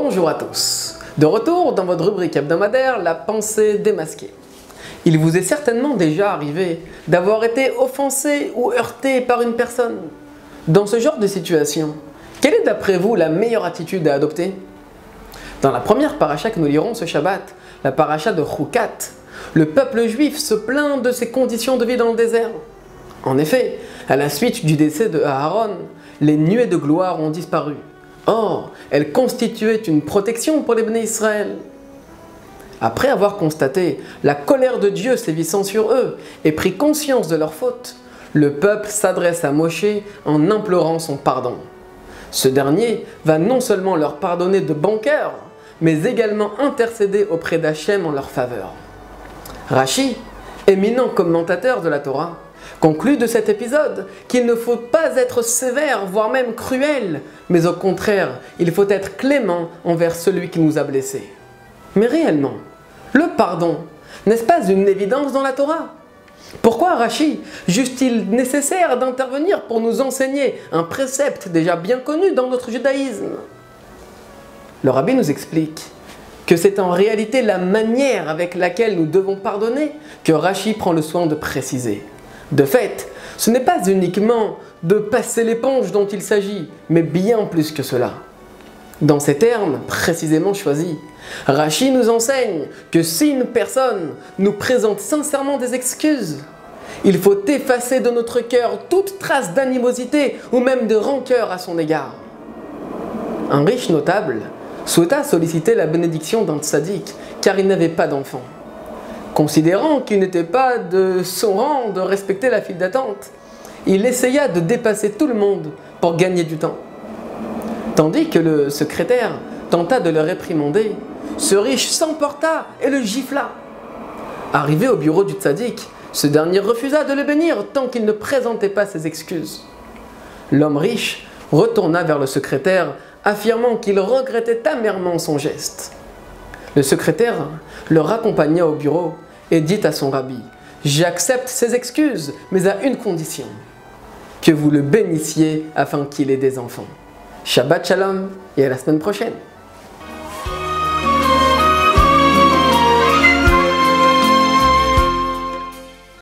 Bonjour à tous, de retour dans votre rubrique hebdomadaire La pensée démasquée. Il vous est certainement déjà arrivé d'avoir été offensé ou heurté par une personne. Dans ce genre de situation, quelle est d'après vous la meilleure attitude à adopter? Dans la première paracha que nous lirons ce Shabbat, la paracha de Chukat, le peuple juif se plaint de ses conditions de vie dans le désert. En effet, à la suite du décès de Aaron, les nuées de gloire ont disparu. Or, elles constituaient une protection pour les béné Israël. Après avoir constaté la colère de Dieu sévissant sur eux et pris conscience de leur faute, le peuple s'adresse à Moshe en implorant son pardon. Ce dernier va non seulement leur pardonner de bon cœur, mais également intercéder auprès d'Hachem en leur faveur. Rashi, éminent commentateur de la Torah, conclut de cet épisode qu'il ne faut pas être sévère, voire même cruel, mais au contraire, il faut être clément envers celui qui nous a blessés. Mais réellement, le pardon, n'est-ce pas une évidence dans la Torah? Pourquoi Rashi juge-t-il nécessaire d'intervenir pour nous enseigner un précepte déjà bien connu dans notre judaïsme? Le rabbi nous explique que c'est en réalité la manière avec laquelle nous devons pardonner que Rashi prend le soin de préciser. De fait, ce n'est pas uniquement de passer l'éponge dont il s'agit, mais bien plus que cela. Dans ces termes précisément choisis, Rashi nous enseigne que si une personne nous présente sincèrement des excuses, il faut effacer de notre cœur toute trace d'animosité ou même de rancœur à son égard. Un riche notable souhaita solliciter la bénédiction d'un tzaddik car il n'avait pas d'enfant. Considérant qu'il n'était pas de son rang de respecter la file d'attente, il essaya de dépasser tout le monde pour gagner du temps. Tandis que le secrétaire tenta de le réprimander, ce riche s'emporta et le gifla. Arrivé au bureau du tzaddik, ce dernier refusa de le bénir tant qu'il ne présentait pas ses excuses. L'homme riche retourna vers le secrétaire, affirmant qu'il regrettait amèrement son geste. Le secrétaire le raccompagna au bureau et dit à son rabbi: « J'accepte ses excuses, mais à une condition, que vous le bénissiez afin qu'il ait des enfants. » Shabbat Shalom et à la semaine prochaine.